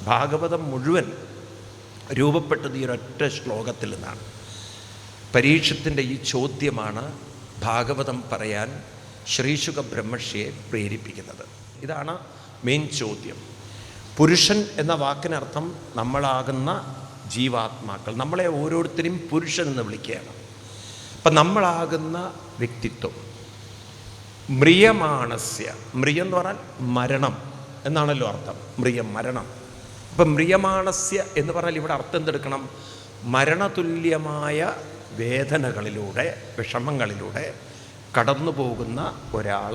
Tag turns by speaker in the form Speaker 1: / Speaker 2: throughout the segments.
Speaker 1: ഭാഗവതം മുഴുവൻ രൂപപ്പെട്ടത് ഈ ഒരൊറ്റ ശ്ലോകത്തിൽ നിന്നാണ്. പരീക്ഷത്തിൻ്റെ ഈ ചോദ്യമാണ് ഭാഗവതം പറയാൻ ശ്രീശുക ബ്രഹ്മർഷിയെ പ്രേരിപ്പിക്കുന്നത്. ഇതാണ് മെയിൻ ചോദ്യം. പുരുഷൻ എന്ന വാക്കിനർത്ഥം നമ്മളാകുന്ന ജീവാത്മാക്കൾ. നമ്മളെ ഓരോരുത്തരെയും പുരുഷൻ എന്ന് വിളിക്കുകയാണ്. അപ്പം നമ്മളാകുന്ന വ്യക്തിത്വം മ്രിയമാണസ്യ, മ്രിയം എന്ന് പറഞ്ഞാൽ മരണം എന്നാണല്ലോ അർത്ഥം. മ്രിയം മരണം. അപ്പം മ്രിയമാണസ്യ എന്ന് പറഞ്ഞാൽ ഇവിടെ അർത്ഥം എന്തെടുക്കണം? മരണതുല്യമായ വേദനകളിലൂടെ, വിഷമങ്ങളിലൂടെ കടന്നു പോകുന്ന ഒരാൾ,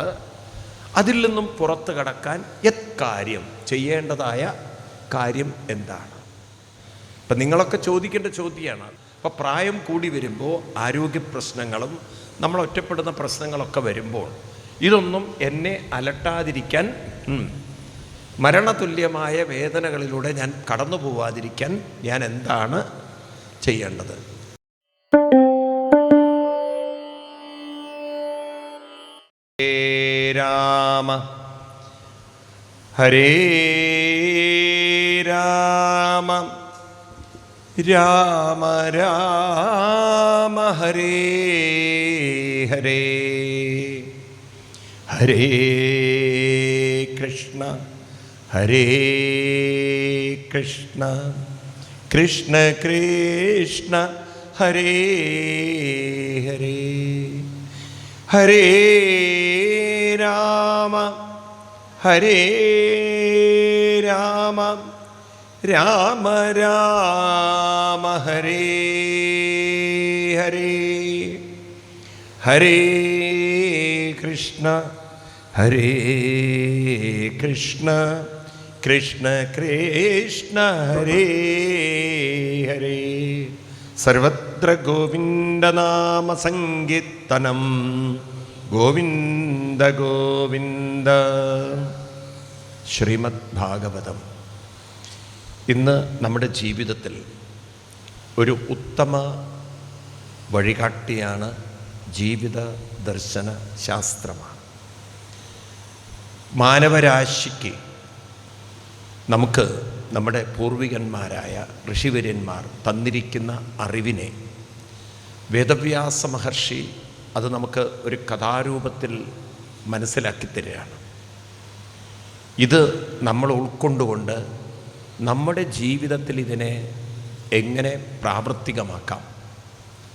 Speaker 1: അതിൽ നിന്നും പുറത്ത് കടക്കാൻ കാര്യം ചെയ്യേണ്ടതായ കാര്യം എന്താണ്? ഇപ്പം നിങ്ങളൊക്കെ ചോദിക്കേണ്ട ചോദ്യമാണ്. ഇപ്പം പ്രായം കൂടി വരുമ്പോൾ ആരോഗ്യ പ്രശ്നങ്ങളും നമ്മൾ ഒറ്റപ്പെടുന്ന പ്രശ്നങ്ങളൊക്കെ വരുമ്പോൾ ഇതൊന്നും എന്നെ അലട്ടാതിരിക്കാൻ, മരണതുല്യമായ വേദനകളിലൂടെ ഞാൻ കടന്നു പോവാതിരിക്കാൻ ഞാൻ എന്താണ് ചെയ്യേണ്ടത്? രാമ ഹരേ രാമ രാമ രാമ ഹരേ ഹരേ ഹരേ കൃഷ്ണ ഹരേ കൃഷ്ണ കൃഷ്ണ കൃഷ്ണ ഹരേ ഹരേ ഹരേ രാമ ഹരേ രാമ രാമ രാമ ഹരേ ഹരേ ഹരേ കൃഷ്ണ ഹരേ കൃഷ്ണ കൃഷ്ണ കൃഷ്ണ ഹരേ ഹരേ. സർവത്ര ഗോവിന്ദനാമ സങ്കീർത്തനം. ഗോവിന്ദ ഗോവിന്ദ. ശ്രീമദ് ഭാഗവതം ഇന്ന് നമ്മുടെ ജീവിതത്തിൽ ഒരു ഉത്തമ വഴികാട്ടിയാണ്. ജീവിത ദർശന ശാസ്ത്രമാണ്. മാനവരാശിക്ക് നമുക്ക് നമ്മുടെ പൂർവികന്മാരായ ഋഷിവര്യന്മാർ തന്നിരിക്കുന്ന അറിവിനെ വേദവ്യാസ മഹർഷി അത് നമുക്ക് ഒരു കഥാരൂപത്തിൽ മനസ്സിലാക്കി തരികയാണ്. ഇത് നമ്മൾ ഉൾക്കൊണ്ടുകൊണ്ട് നമ്മുടെ ജീവിതത്തിൽ ഇതിനെ എങ്ങനെ പ്രാവർത്തികമാക്കാം,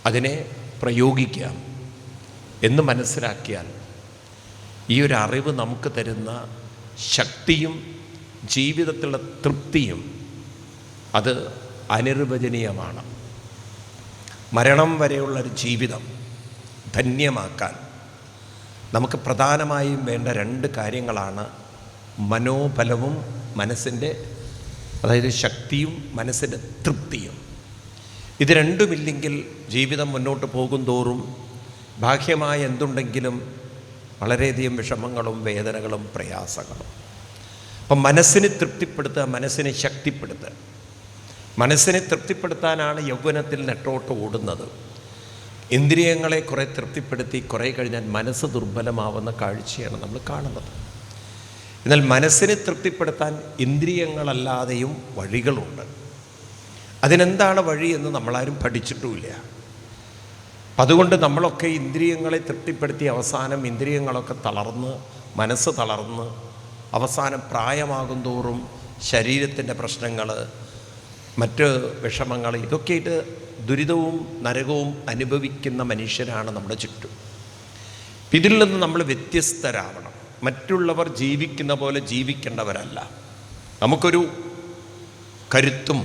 Speaker 1: അതിനെ പ്രയോഗിക്കാം എന്ന് മനസ്സിലാക്കിയാൽ ഈ ഒരു അറിവ് നമുക്ക് തരുന്ന ശക്തിയും ജീവിതത്തിലുള്ള തൃപ്തിയും അത് അനിർവചനീയമാണ്. മരണം വരെയുള്ളൊരു ജീവിതം ധന്യമാക്കാൻ നമുക്ക് പ്രധാനമായും വേണ്ട രണ്ട് കാര്യങ്ങളാണ്: മനോബലവും മനസ്സിൻ്റെ, അതായത് ശക്തിയും മനസ്സിൻ്റെ തൃപ്തിയും. ഇത് രണ്ടുമില്ലെങ്കിൽ ജീവിതം മുന്നോട്ട് പോകും തോറും ബാഹ്യമായ എന്തുണ്ടെങ്കിലും വളരെയധികം വിഷമങ്ങളും വേദനകളും പ്രയാസങ്ങളും. അപ്പം മനസ്സിനെ തൃപ്തിപ്പെടുത്തുക, മനസ്സിനെ ശക്തിപ്പെടുത്തുക. മനസ്സിനെ തൃപ്തിപ്പെടുത്താനാണ് യൗവനത്തിൽ നെട്ടോട്ട് ഓടുന്നത്. ഇന്ദ്രിയങ്ങളെ കുറേ തൃപ്തിപ്പെടുത്തി കുറേ കഴിഞ്ഞാൽ മനസ്സ് ദുർബലമാവുന്ന കാഴ്ചയാണ് നമ്മൾ കാണുന്നത്. എന്നാൽ മനസ്സിനെ തൃപ്തിപ്പെടുത്താൻ ഇന്ദ്രിയങ്ങളല്ലാതെയും വഴികളുണ്ട്. അതിനെന്താണ് വഴി എന്ന് നമ്മളാരും പഠിച്ചിട്ടുമില്ല. അതുകൊണ്ട് നമ്മളൊക്കെ ഇന്ദ്രിയങ്ങളെ തൃപ്തിപ്പെടുത്തി അവസാനം ഇന്ദ്രിയങ്ങളൊക്കെ തളർന്ന്, മനസ്സ് തളർന്ന്, അവസാനം പ്രായമാകും തോറും ശരീരത്തിൻ്റെ പ്രശ്നങ്ങൾ, മറ്റ് വിഷമങ്ങൾ, ഇതൊക്കെയായിട്ട് ദുരിതവും നരകവും അനുഭവിക്കുന്ന മനുഷ്യരാണ് നമ്മുടെ ചുറ്റും. ഇതിൽ നിന്ന് നമ്മൾ വ്യത്യസ്തരാവണം. മറ്റുള്ളവർ ജീവിക്കുന്ന പോലെ ജീവിക്കേണ്ടവരല്ല. നമുക്കൊരു കരുത്തും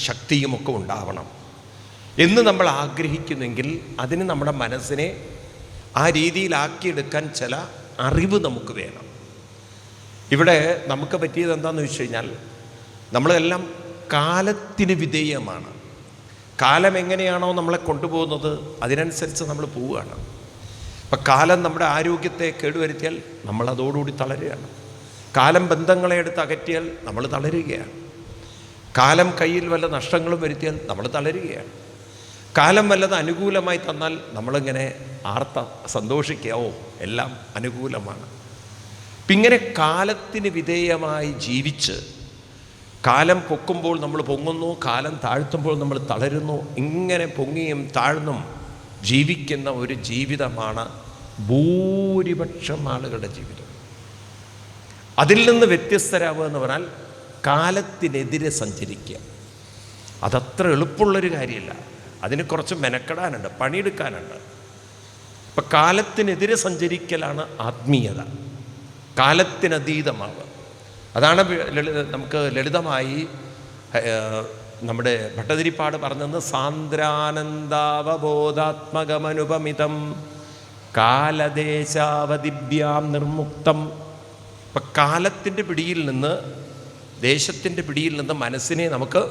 Speaker 1: ശക്തിയുമൊക്കെ ഉണ്ടാവണം എന്ന് നമ്മൾ ആഗ്രഹിക്കുന്നെങ്കിൽ അതിന് നമ്മുടെ മനസ്സിനെ ആ രീതിയിലാക്കിയെടുക്കാൻ ചില അറിവ് നമുക്ക് വേണം. ഇവിടെ നമുക്ക് പറ്റിയത് എന്താണെന്ന് വെച്ച് കഴിഞ്ഞാൽ, നമ്മളെല്ലാം കാലത്തിന് വിധേയമാണ്. കാലം എങ്ങനെയാണോ നമ്മളെ കൊണ്ടുപോകുന്നത് അതിനനുസരിച്ച് നമ്മൾ പോവുകയാണ്. അപ്പം കാലം നമ്മുടെ ആരോഗ്യത്തെ കേടുവരുത്തിയാൽ നമ്മൾ അതോടുകൂടി തളരുകയാണ്. കാലം ബന്ധങ്ങളെ എടുത്ത് അകറ്റിയാൽ നമ്മൾ തളരുകയാണ്. കാലം കയ്യിൽ വല്ല നഷ്ടങ്ങളും വരുത്തിയാൽ നമ്മൾ തളരുകയാണ്. കാലം വല്ലത് അനുകൂലമായി തന്നാൽ നമ്മളിങ്ങനെ സന്തോഷിക്കാവോ, എല്ലാം അനുകൂലമാണ്. ഇങ്ങനെ കാലത്തിന് വിധേയമായി ജീവിച്ച് കാലം പൊക്കുമ്പോൾ നമ്മൾ പൊങ്ങുന്നു, കാലം താഴ്ത്തുമ്പോൾ നമ്മൾ തളരുന്നു. ഇങ്ങനെ പൊങ്ങിയും താഴ്ന്നും ജീവിക്കുന്ന ഒരു ജീവിതമാണ് ഭൂരിപക്ഷം ആളുകളുടെ ജീവിതം. അതിൽ നിന്ന് വ്യത്യസ്തരാവുക എന്ന് പറഞ്ഞാൽ കാലത്തിനെതിരെ സഞ്ചരിക്കുക. അതത്ര എളുപ്പമുള്ളൊരു കാര്യമില്ല. അതിന് കുറച്ച് മെനക്കെടാനുണ്ട്, പണിയെടുക്കാനുണ്ട്. ഇപ്പം കാലത്തിനെതിരെ സഞ്ചരിക്കലാണ് ആത്മീയത, കാലത്തിനതീതമാവുക. അതാണ് നമുക്ക് ലളിതമായി നമ്മുടെ ഭട്ടതിരിപ്പാട് പറഞ്ഞത് സാന്ദ്രാനന്ദാവബോധാത്മകമനുപമിതം കാലദേശാവദിഭ്യാം നിർമുക്തം. ഇപ്പം കാലത്തിൻ്റെ പിടിയിൽ നിന്ന്, ദേശത്തിൻ്റെ പിടിയിൽ നിന്ന് മനസ്സിനെ നമുക്ക്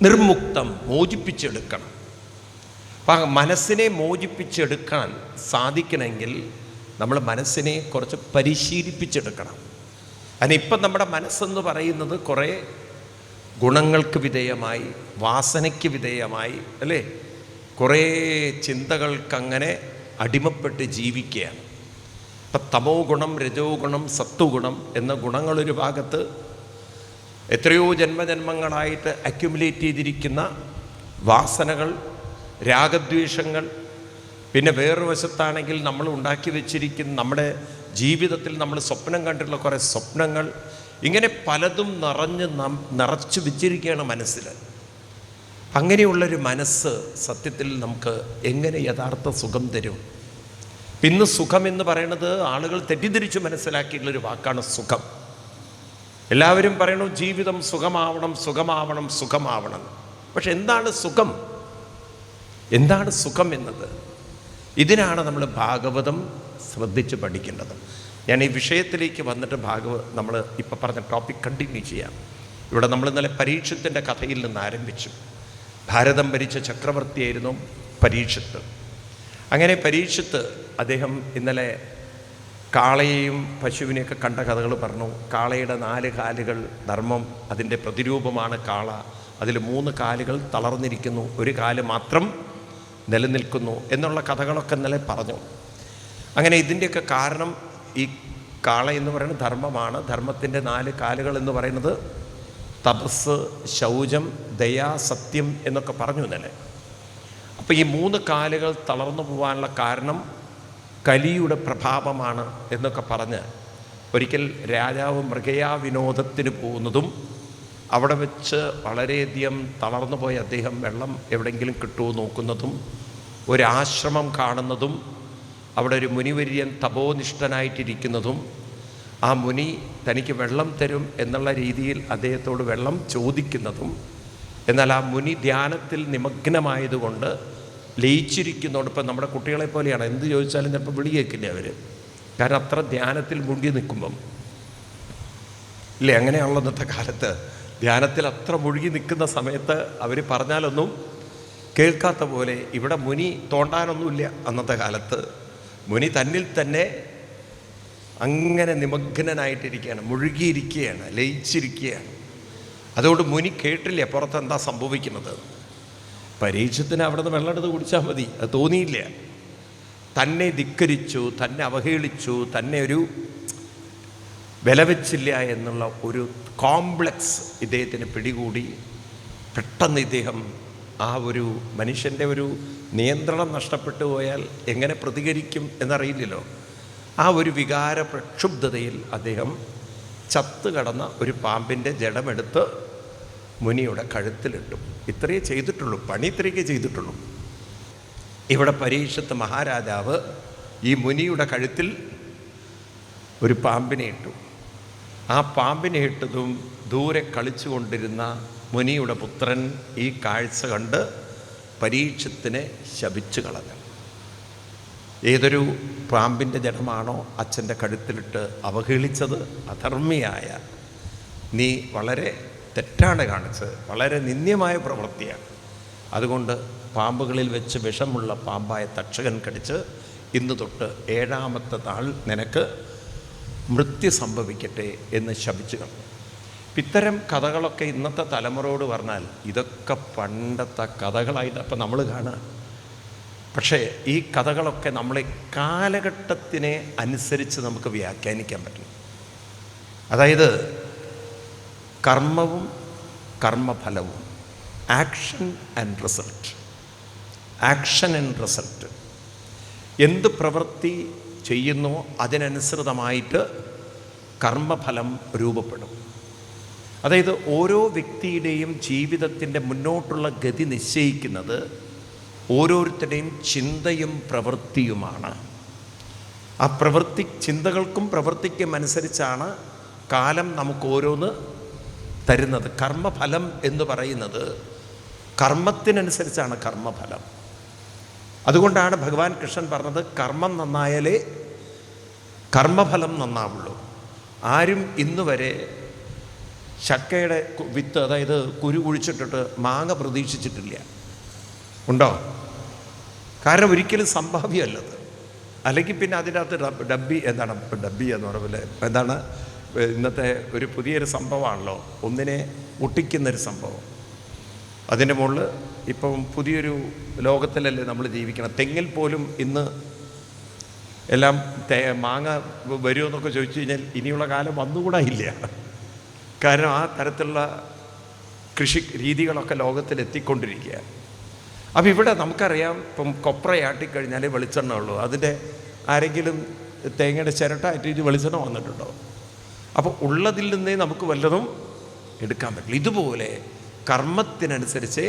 Speaker 1: നിർമുക്തം, മോചിപ്പിച്ചെടുക്കണം. അപ്പം മനസ്സിനെ മോചിപ്പിച്ചെടുക്കാൻ സാധിക്കണമെങ്കിൽ നമ്മൾ മനസ്സിനെ കുറച്ച് പരിശീലിപ്പിച്ചെടുക്കണം. അതിനിപ്പം നമ്മുടെ മനസ്സെന്ന് പറയുന്നത് കുറേ ഗുണങ്ങൾക്ക് വിധേയമായി, വാസനയ്ക്ക് വിധേയമായി, അല്ലേ, കുറേ ചിന്തകൾക്കങ്ങനെ അടിമപ്പെട്ട് ജീവിക്കുകയാണ്. ഇപ്പം തമോ ഗുണം, രജോ ഗുണം, സത്വഗുണം എന്ന ഗുണങ്ങളൊരു ഭാഗത്ത് എത്രയോ ജന്മജന്മങ്ങളായിട്ട് അക്യുമുലേറ്റ് ചെയ്തിരിക്കുന്ന വാസനകൾ, രാഗദ്വേഷങ്ങൾ, പിന്നെ വേറൊരു വശത്താണെങ്കിൽ നമ്മൾ ഉണ്ടാക്കി വെച്ചിരിക്കുന്ന നമ്മുടെ ജീവിതത്തിൽ നമ്മൾ സ്വപ്നം കണ്ടിട്ടുള്ള കുറേ സ്വപ്നങ്ങൾ, ഇങ്ങനെ പലതും നിറച്ചു വെച്ചിരിക്കുകയാണ് മനസ്സിൽ. അങ്ങനെയുള്ളൊരു മനസ്സ് സത്യത്തിൽ നമുക്ക് എങ്ങനെ യഥാർത്ഥ സുഖം തരും? ഇന്ന് സുഖം എന്ന് പറയുന്നത് ആളുകൾ തെറ്റിദ്ധരിച്ച് മനസ്സിലാക്കിയിട്ടുള്ളൊരു വാക്കാണ് സുഖം. എല്ലാവരും പറയണു ജീവിതം സുഖമാവണം, സുഖമാവണം, സുഖമാവണം. പക്ഷെ എന്താണ് സുഖം? എന്താണ് സുഖം എന്നത്? ഇതിനാണ് നമ്മൾ ഭാഗവതം ശ്രദ്ധിച്ച് പഠിക്കേണ്ടത്. ഞാൻ ഈ വിഷയത്തിലേക്ക് വന്നിട്ട് നമ്മൾ ഇപ്പം പറഞ്ഞ ടോപ്പിക് കണ്ടിന്യൂ ചെയ്യാം. ഇവിടെ നമ്മൾ ഇന്നലെ പരീക്ഷത്തിൻ്റെ കഥയിൽ നിന്ന് ആരംഭിച്ചു. ഭാരതം ഭരിച്ച ചക്രവർത്തിയായിരുന്നു പരീക്ഷത്ത്. അങ്ങനെ പരീക്ഷത്ത് അദ്ദേഹം ഇന്നലെ കാളയെയും പശുവിനെയൊക്കെ കണ്ട കഥകൾ പറഞ്ഞു. കാളയുടെ 4 കാലുകൾ ധർമ്മം, അതിൻ്റെ പ്രതിരൂപമാണ് കാള. അതിൽ 3 കാലുകൾ തളർന്നിരിക്കുന്നു, 1 കാല് മാത്രം നിലനിൽക്കുന്നു എന്നുള്ള കഥകളൊക്കെ ഇന്നലെ പറഞ്ഞു. അങ്ങനെ ഇതിൻ്റെയൊക്കെ കാരണം ഈ കാള എന്ന് പറയുന്നത് ധർമ്മമാണ്. ധർമ്മത്തിൻ്റെ 4 കാലുകൾ എന്ന് പറയുന്നത് തപസ്, ശൗചം, ദയ, സത്യം എന്നൊക്കെ പറഞ്ഞു ഇന്നലെ. അപ്പോൾ ഈ 3 കാലുകൾ തളർന്നു പോകാനുള്ള കാരണം കലിയുടെ പ്രഭാവമാണ് എന്നൊക്കെ പറഞ്ഞ് ഒരിക്കൽ രാജാവ് മൃഗയാ വിനോദത്തിന് പോകുന്നതും അവിടെ വെച്ച് വളരെയധികം തളർന്നു പോയ അദ്ദേഹം വെള്ളം എവിടെയെങ്കിലും കിട്ടുമോ നോക്കുന്നതും, ഒരാശ്രമം കാണുന്നതും, അവിടെ ഒരു മുനിവര്യൻ തപോനിഷ്ഠനായിട്ടിരിക്കുന്നതും, ആ മുനി തനിക്ക് വെള്ളം തരും എന്നുള്ള രീതിയിൽ അദ്ദേഹത്തോട് വെള്ളം ചോദിക്കുന്നതും, എന്നാൽ ആ മുനി ധ്യാനത്തിൽ നിമഗ്നമായതുകൊണ്ട് ലയിച്ചിരിക്കുന്നതുകൊണ്ട്, ഇപ്പം നമ്മുടെ കുട്ടികളെ പോലെയാണ്, എന്ത് ചോദിച്ചാലും ചിലപ്പോൾ വിളി കേൾക്കില്ല അവർ, കാരണം അത്ര ധ്യാനത്തിൽ മുങ്ങി നിൽക്കുമ്പം, ഇല്ലേ? അങ്ങനെയാണല്ലോ ഇന്നത്തെ കാലത്ത്. ധ്യാനത്തിൽ അത്ര മുഴുകി നിൽക്കുന്ന സമയത്ത് അവർ പറഞ്ഞാലൊന്നും കേൾക്കാത്ത പോലെ. ഇവിടെ മുനി തോണ്ടാനൊന്നുമില്ല അന്നത്തെ കാലത്ത്. മുനി തന്നിൽ തന്നെ അങ്ങനെ നിമഗ്നനായിട്ടിരിക്കുകയാണ്, മുഴുകിയിരിക്കുകയാണ്, ലയിച്ചിരിക്കുകയാണ്. അതുകൊണ്ട് മുനി കേട്ടില്ല പുറത്തെന്താ സംഭവിക്കുന്നത്. പരീക്ഷത്തിന് അവിടെ നിന്ന് വെള്ളം എടുത്ത് കുടിച്ചാൽ മതി, അത് തോന്നിയില്ല. തന്നെ ധിക്കരിച്ചു, തന്നെ അവഹേളിച്ചു, തന്നെ ഒരു വില വെച്ചില്ല എന്നുള്ള ഒരു കോംപ്ലക്സ് ഇദ്ദേഹത്തിന് പിടികൂടി. പെട്ടെന്ന് ഇദ്ദേഹം ആ ഒരു മനുഷ്യൻ്റെ ഒരു നിയന്ത്രണം നഷ്ടപ്പെട്ടു പോയാൽ എങ്ങനെ പ്രതികരിക്കും എന്നറിയില്ലല്ലോ. ആ ഒരു വികാര പ്രക്ഷുബ്ധതയിൽ അദ്ദേഹം ചത്തു കടന്ന ഒരു പാമ്പിൻ്റെ ജഡമെടുത്ത് മുനിയുടെ കഴുത്തിലിട്ടു. ഇത്രയേ ചെയ്തിട്ടുള്ളൂ, പണി ഇത്രയൊക്കെ ചെയ്തിട്ടുള്ളൂ. ഇവിടെ പരീക്ഷത്ത് മഹാരാജാവ് ഈ മുനിയുടെ കഴുത്തിൽ ഒരു പാമ്പിനെ ഇട്ടു. ആ പാമ്പിനെ ഇട്ടതും ദൂരെ കളിച്ചുകൊണ്ടിരുന്ന മുനിയുടെ പുത്രൻ ഈ കാഴ്ച കണ്ട് പരീക്ഷത്തിനെ ശപിച്ചു കളഞ്ഞു. ഏതൊരു പാമ്പിൻ്റെ ജഡമാണോ അച്ഛൻ്റെ കഴുത്തിലിട്ട് അവഹേളിച്ചത്, അധർമ്മിയായ നീ വളരെ തെറ്റാണ് കാണിച്ചത്, വളരെ നിന്ദ്യമായ പ്രവൃത്തിയാണ്. അതുകൊണ്ട് പാമ്പുകളിൽ വെച്ച് വിഷമുള്ള പാമ്പായ തക്ഷകൻ കടിച്ച് ഇന്ന് തൊട്ട് 7ാമത്തെ നാൾ നിനക്ക് മൃത്യു സംഭവിക്കട്ടെ എന്ന് ശപിച്ചു കളഞ്ഞു. ഇത്തരം കഥകളൊക്കെ ഇന്നത്തെ തലമുറയോട് പറഞ്ഞാൽ ഇതൊക്കെ പണ്ടത്തെ കഥകളായിട്ട് അപ്പം നമ്മൾ കാണുക. പക്ഷേ ഈ കഥകളൊക്കെ നമ്മളെ കാലഘട്ടത്തിനെ അനുസരിച്ച് നമുക്ക് വ്യാഖ്യാനിക്കാൻ പറ്റും. അതായത് കർമ്മവും കർമ്മഫലവും, action and result. Action and result. എന്ത് പ്രവൃത്തി ചെയ്യുന്നോ അതിനനുസൃതമായിട്ട് കർമ്മഫലം രൂപപ്പെടും. അതായത് ഓരോ വ്യക്തിയുടെയും ജീവിതത്തിൻ്റെ മുന്നോട്ടുള്ള ഗതി നിശ്ചയിക്കുന്നത് ഓരോരുത്തരുടെയും ചിന്തയും പ്രവൃത്തിയുമാണ്. ആ ചിന്തകൾക്കും പ്രവൃത്തിക്കും അനുസരിച്ചാണ് കാലം നമുക്ക് ഓരോന്ന് തരുന്നത്. കർമ്മഫലം എന്ന് പറയുന്നത് കർമ്മത്തിനനുസരിച്ചാണ് കർമ്മഫലം. അതുകൊണ്ടാണ് ഭഗവാൻ കൃഷ്ണൻ പറഞ്ഞത് കർമ്മം നന്നായാലേ കർമ്മഫലം നന്നാവുള്ളൂ. ആരും ഇന്ന് വരെ ചക്കയുടെ വിത്ത്, അതായത് കുരു കുഴിച്ചിട്ടിട്ട് മാങ്ങ പ്രതീക്ഷിച്ചിട്ടില്ല. ഉണ്ടോ? കാരണം ഒരിക്കലും സംഭാവ്യമല്ലത്. അല്ലെങ്കിൽ പിന്നെ അതിനകത്ത് ഡബ്ബി എന്ന് പറഞ്ഞ എന്താണ് ഇന്നത്തെ ഒരു പുതിയൊരു സംഭവമാണല്ലോ, ഒന്നിനെ ഒട്ടിക്കുന്നൊരു സംഭവം. അതിൻ്റെ മുകളിൽ ഇപ്പം പുതിയൊരു ലോകത്തിലല്ലേ നമ്മൾ ജീവിക്കണം. തെങ്ങിൽ പോലും ഇന്ന് എല്ലാം മാങ്ങ വരുമെന്നൊക്കെ ചോദിച്ചു കഴിഞ്ഞാൽ ഇനിയുള്ള കാലം വന്നുകൂടാ ഇല്ല. കാരണം ആ തരത്തിലുള്ള കൃഷി രീതികളൊക്കെ ലോകത്തിൽ എത്തിക്കൊണ്ടിരിക്കുക. അപ്പം ഇവിടെ നമുക്കറിയാം, ഇപ്പം കൊപ്രയാട്ടിക്കഴിഞ്ഞാലേ വെളിച്ചെണ്ണ ഉള്ളൂ. അതിൻ്റെ ആരെങ്കിലും തേങ്ങയുടെ ചിരട്ടായിട്ട് വെളിച്ചെണ്ണ വന്നിട്ടുണ്ടോ? അപ്പോൾ ഉള്ളതിൽ നിന്നേ നമുക്ക് വല്ലതും എടുക്കാൻ പറ്റില്ല. ഇതുപോലെ കർമ്മത്തിനനുസരിച്ച്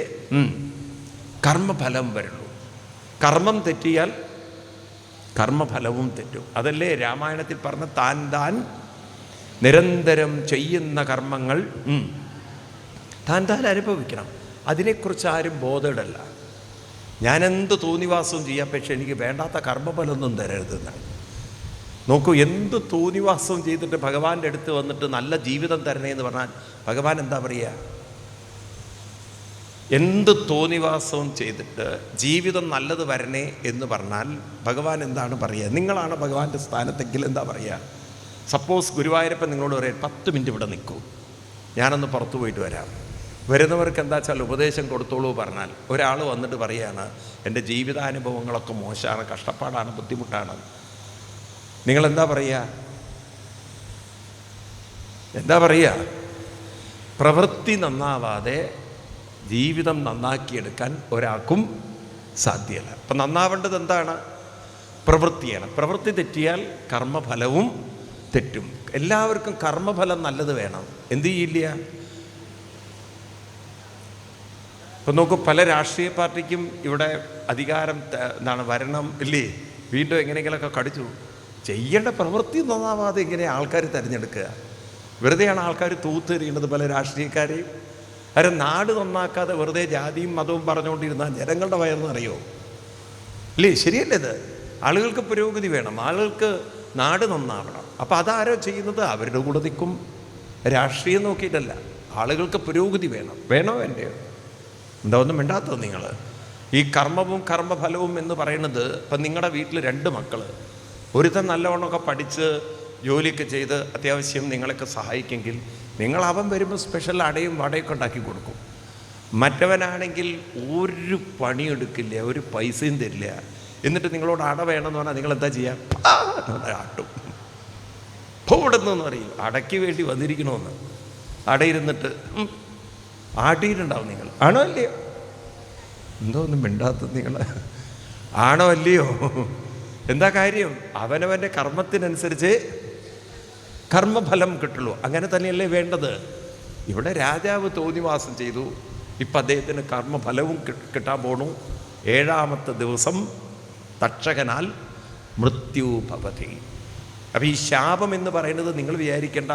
Speaker 1: കർമ്മഫലം വരുള്ളൂ. കർമ്മം തെറ്റിയാൽ കർമ്മഫലവും തെറ്റും. അതല്ലേ രാമായണത്തിൽ പറഞ്ഞ താൻ നിരന്തരം ചെയ്യുന്ന കർമ്മങ്ങൾ താൻ അനുഭവിക്കണം. അതിനെക്കുറിച്ച് ആരും ബോധേഡല്ല. ഞാനെന്ത് തോന്നിവാസവും ചെയ്യാം, പക്ഷെ എനിക്ക് വേണ്ടാത്ത കർമ്മഫലമൊന്നും തരരുതെന്നാണ്. നോക്കൂ, എന്ത് തോന്നിവാസവും ചെയ്തിട്ട് ഭഗവാന്റെ അടുത്ത് വന്നിട്ട് നല്ല ജീവിതം തരണേ എന്ന് പറഞ്ഞാൽ ഭഗവാൻ എന്താ പറയുക? എന്ത് തോന്നിവാസവും ചെയ്തിട്ട് ജീവിതം നല്ലത് വരണേ എന്ന് പറഞ്ഞാൽ ഭഗവാൻ എന്താണ് പറയുക? നിങ്ങളാണ് ഭഗവാന്റെ സ്ഥാനത്തെങ്കിൽ എന്താ പറയുക? സപ്പോസ് ഗുരുവായൂരപ്പൻ നിങ്ങളോട് പറയാം 10 മിനിറ്റ് ഇവിടെ നിൽക്കൂ, ഞാനൊന്ന് പുറത്തു പോയിട്ട് വരാം. വരുന്നവർക്ക് എന്താ വെച്ചാൽ ഉപദേശം കൊടുത്തോളൂ പറഞ്ഞാൽ ഒരാൾ വന്നിട്ട് പറയുകയാണ് എൻ്റെ ജീവിതാനുഭവങ്ങളൊക്കെ മോശമാണ്, കഷ്ടപ്പാടാണ്, ബുദ്ധിമുട്ടാണ്. നിങ്ങളെന്താ പറയുക? പ്രവൃത്തി നന്നാവാതെ ജീവിതം നന്നാക്കിയെടുക്കാൻ ഒരാൾക്കും സാധ്യമല്ല. അപ്പം നന്നാവേണ്ടത് എന്താണ്? പ്രവൃത്തിയാണ്. പ്രവൃത്തി തെറ്റിയാൽ കർമ്മഫലവും തെറ്റും. എല്ലാവർക്കും കർമ്മഫലം നല്ലത് വേണം. എന്ത് ചെയ്യില്ല? ഇപ്പം നോക്കൂ, പല രാഷ്ട്രീയ പാർട്ടിക്കും ഇവിടെ അധികാരം വരണം ഇല്ലേ? വീണ്ടും എങ്ങനെയെങ്കിലൊക്കെ കടിച്ചു ചെയ്യേണ്ട പ്രവൃത്തി നന്നാവാതെ ഇങ്ങനെ ആൾക്കാർ തിരഞ്ഞെടുക്കുക. വെറുതെയാണ് ആൾക്കാർ തൂത്തെറിയുന്നത് പല രാഷ്ട്രീയക്കാരെയും. കാരണം നാട് നന്നാക്കാതെ വെറുതെ ജാതിയും മതവും പറഞ്ഞുകൊണ്ടിരുന്നാൽ ജനങ്ങളുടെ വയറെന്നറിയോ ഇല്ലേ? ശരിയല്ലേ? ഇത് ആളുകൾക്ക് പുരോഗതി വേണം, ആളുകൾക്ക് നാട് നന്നാവണം. അപ്പം അതാരോ ചെയ്യുന്നത്? അവരുടെ കൂടെ നിൽക്കും. രാഷ്ട്രീയം നോക്കിയിട്ടല്ല, ആളുകൾക്ക് പുരോഗതി വേണോ വേണ്ടയോ? എന്താ ഒന്നും മിണ്ടാത്തത് നിങ്ങൾ? ഈ കർമ്മവും കർമ്മഫലവും എന്ന് പറയുന്നത്, ഇപ്പം നിങ്ങളുടെ വീട്ടിൽ 2 മക്കൾ, ഒരുത്തൻ നല്ലവണ്ണമൊക്കെ പഠിച്ച് ജോലിയൊക്കെ ചെയ്ത് അത്യാവശ്യം നിങ്ങളൊക്കെ സഹായിക്കെങ്കിൽ നിങ്ങൾ അവൻ വരുമ്പോൾ സ്പെഷ്യൽ അടയും വടയൊക്കെ ഉണ്ടാക്കി കൊടുക്കും. മറ്റവനാണെങ്കിൽ ഒരു പണിയെടുക്കില്ല, ഒരു പൈസയും തരില്ല. എന്നിട്ട് നിങ്ങളോട് അട വേണമെന്ന് പറഞ്ഞാൽ നിങ്ങൾ എന്താ ചെയ്യുക? ആട്ടും. പോടുന്നെന്ന് പറയും, അടയ്ക്ക് വേണ്ടി വന്നിരിക്കണമെന്ന്. അടയിരുന്നിട്ട് ആട്ടിയിട്ടുണ്ടാവും നിങ്ങൾ. ആണോ അല്ലയോ? എന്തോ ഒന്നും മിണ്ടാത്തത് നിങ്ങൾ? ആണോ അല്ലയോ? എന്താ കാര്യം? അവനവൻ്റെ കർമ്മത്തിനനുസരിച്ച് കർമ്മഫലം കിട്ടുള്ളൂ. അങ്ങനെ തന്നെയല്ലേ വേണ്ടത്? ഇവിടെ രാജാവ് തോന്നിവാസം ചെയ്തു, ഇപ്പം അദ്ദേഹത്തിന് കർമ്മഫലവും കിട്ടാൻ പോണു. 7ാമത്തെ ദിവസം തക്ഷകനാൽ മൃത്യു ഭവതി. അപ്പം ഈ ശാപം എന്ന് പറയുന്നത് നിങ്ങൾ വിചാരിക്കേണ്ട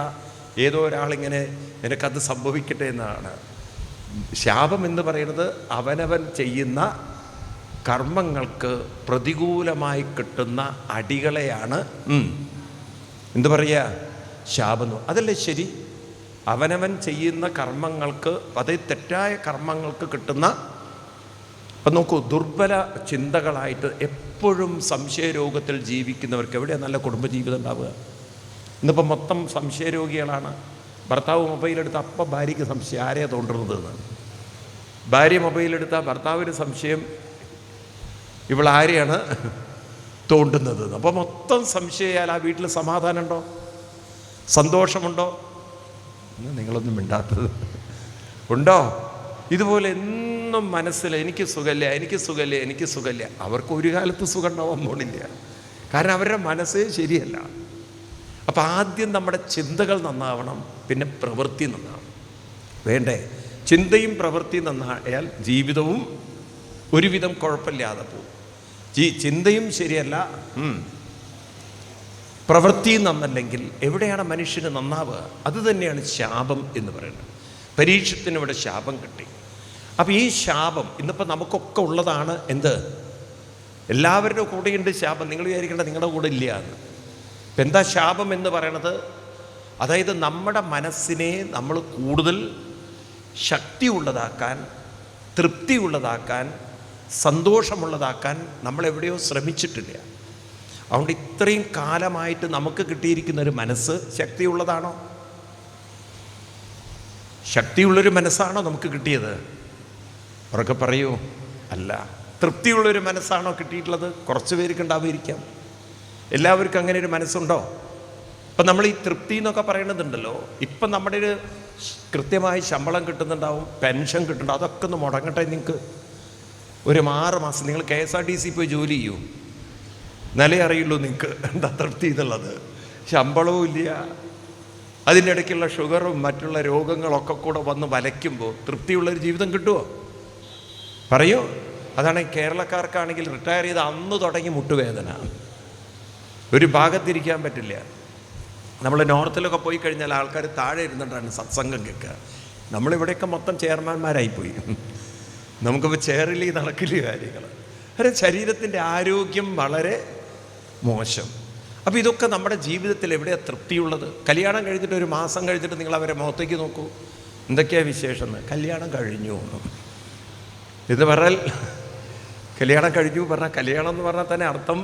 Speaker 1: ഏതോ ഒരാളിങ്ങനെ നിനക്കത് സംഭവിക്കട്ടെ എന്നാണ്. ശാപം എന്ന് പറയുന്നത് അവനവൻ ചെയ്യുന്ന കർമ്മങ്ങൾക്ക് പ്രതികൂലമായി കിട്ടുന്ന അടികളെയാണ് എന്തു പറയുക? ശാപം. അതല്ലേ ശരി? അവനവൻ ചെയ്യുന്ന കർമ്മങ്ങൾക്ക്, അതായത് തെറ്റായ കർമ്മങ്ങൾക്ക് കിട്ടുന്ന, ഇപ്പം നോക്കൂ, ദുർബല ചിന്തകളായിട്ട് എപ്പോഴും സംശയരോഗത്തിൽ ജീവിക്കുന്നവർക്ക് എവിടെയാണ് നല്ല കുടുംബജീവിതം ഉണ്ടാവുക? ഇന്നിപ്പം മൊത്തം സംശയരോഗികളാണ്. ഭർത്താവ് മൊബൈലെടുത്ത അപ്പം ഭാര്യയ്ക്ക് സംശയം ആരെയാണ് തോണ്ടുന്നതെന്ന്. ഭാര്യ മൊബൈലെടുത്താൽ ഭർത്താവിന് സംശയം ഇവളാരെയാണ് തോണ്ടുന്നത്. അപ്പോൾ മൊത്തം സംശയമായാൽ ആ വീട്ടിൽ സമാധാനമുണ്ടോ? സന്തോഷമുണ്ടോ? നിങ്ങളൊന്നും മിണ്ടാത്തത് ഉണ്ടോ? ഇതുപോലെ എന്നും മനസ്സിൽ എനിക്ക് സുഖമില്ല. അവർക്ക് ഒരു കാലത്ത് സുഖം ഉണ്ടാവാൻ പോണില്ല. കാരണം അവരുടെ മനസ്സേ ശരിയല്ല. അപ്പം ആദ്യം നമ്മുടെ ചിന്തകൾ നന്നാവണം, പിന്നെ പ്രവൃത്തി നന്നാവണം. വേണ്ടേ? ചിന്തയും പ്രവൃത്തിയും നന്നായാൽ ജീവിതവും ഒരുവിധം കുഴപ്പമില്ലാതെ പോകും. ചിന്തയും ശരിയല്ല, പ്രവൃത്തിയും നന്നല്ലെങ്കിൽ എവിടെയാണ് മനുഷ്യന് നന്നാവുക? അത് തന്നെയാണ് ശാപം എന്ന് പറയുന്നത്. പരീക്ഷത്തിനിവിടെ ശാപം കിട്ടി. അപ്പം ഈ ശാപം ഇന്നിപ്പോൾ നമുക്കൊക്കെ ഉള്ളതാണ്. എന്ത്? എല്ലാവരുടെ കൂടെയുണ്ട് ശാപം. നിങ്ങൾ വിചാരിക്കേണ്ട നിങ്ങളുടെ കൂടെ ഇല്ല എന്ന്. ഇപ്പം എന്താ ശാപം എന്ന് പറയണത്? അതായത് നമ്മുടെ മനസ്സിനെ നമ്മൾ കൂടുതൽ ശക്തിയുള്ളതാക്കാൻ, തൃപ്തിയുള്ളതാക്കാൻ, സന്തോഷമുള്ളതാക്കാൻ നമ്മളെവിടെയോ ശ്രമിച്ചിട്ടില്ല. അതുകൊണ്ട് ഇത്രയും കാലമായിട്ട് നമുക്ക് കിട്ടിയിരിക്കുന്നൊരു മനസ്സ് ശക്തിയുള്ളതാണോ? ശക്തിയുള്ളൊരു മനസ്സാണോ നമുക്ക് കിട്ടിയത്? ഉറക്കെ പറയൂ. അല്ല. തൃപ്തിയുള്ളൊരു മനസ്സാണോ കിട്ടിയിട്ടുള്ളത്? കുറച്ച് പേർക്ക് ഉണ്ടാവുമായിരിക്കാം. എല്ലാവർക്കും അങ്ങനെ ഒരു മനസ്സുണ്ടോ? ഇപ്പം നമ്മൾ ഈ തൃപ്തി എന്നൊക്കെ പറയണതുണ്ടല്ലോ, ഇപ്പം നമ്മുടെ ഒരു കൃത്യമായി ശമ്പളം കിട്ടുന്നുണ്ടാവും, പെൻഷൻ കിട്ടുന്നുണ്ടാവും. അതൊക്കെ ഒന്ന് മുടങ്ങട്ടെ. നിങ്ങൾക്ക് ഒരു 6 മാസം നിങ്ങൾ KSRTC പോയി ജോലി ചെയ്യൂ, എന്നാലേ അറിയുള്ളൂ നിങ്ങൾക്ക് എന്താ തൃപ്തി എന്നുള്ളത്. ശമ്പളവും ഇല്ല, അതിൻ്റെ ഇടയ്ക്കുള്ള ഷുഗറും മറ്റുള്ള രോഗങ്ങളൊക്കെ കൂടെ വന്ന് വലയ്ക്കുമ്പോൾ തൃപ്തിയുള്ളൊരു ജീവിതം കിട്ടുമോ? പറയൂ. അതാണ് കേരളക്കാർക്കാണെങ്കിൽ റിട്ടയർ ചെയ്ത് അന്ന് തുടങ്ങി മുട്ടുവേദന, ഒരു ഭാഗത്തിരിക്കാൻ പറ്റില്ല. നമ്മൾ നോർത്തിലൊക്കെ പോയി കഴിഞ്ഞാൽ ആൾക്കാർ താഴെ ഇരുന്നിട്ടാണ് സത്സംഗം കേൾക്കുക. നമ്മളിവിടെയൊക്കെ മൊത്തം ചെയർമാൻമാരായിപ്പോയി. നമുക്കിപ്പോൾ ചെയറിൽ നടക്കില്ല കാര്യങ്ങൾ. അതെ, ശരീരത്തിൻ്റെ ആരോഗ്യം വളരെ മോശം. അപ്പോൾ ഇതൊക്കെ നമ്മുടെ ജീവിതത്തിൽ എവിടെയാണ് തൃപ്തിയുള്ളത്? കല്യാണം കഴിഞ്ഞിട്ട് 1 മാസം കഴിഞ്ഞിട്ട് നിങ്ങൾ അവരെ മുഖത്തേക്ക് നോക്കൂ, എന്തൊക്കെയാണ് വിശേഷം? കല്യാണം കഴിഞ്ഞു എന്ന് പറഞ്ഞാൽ, കല്യാണം കഴിഞ്ഞു പറഞ്ഞാൽ, കല്യാണം എന്ന് പറഞ്ഞാൽ തന്നെ അർത്ഥം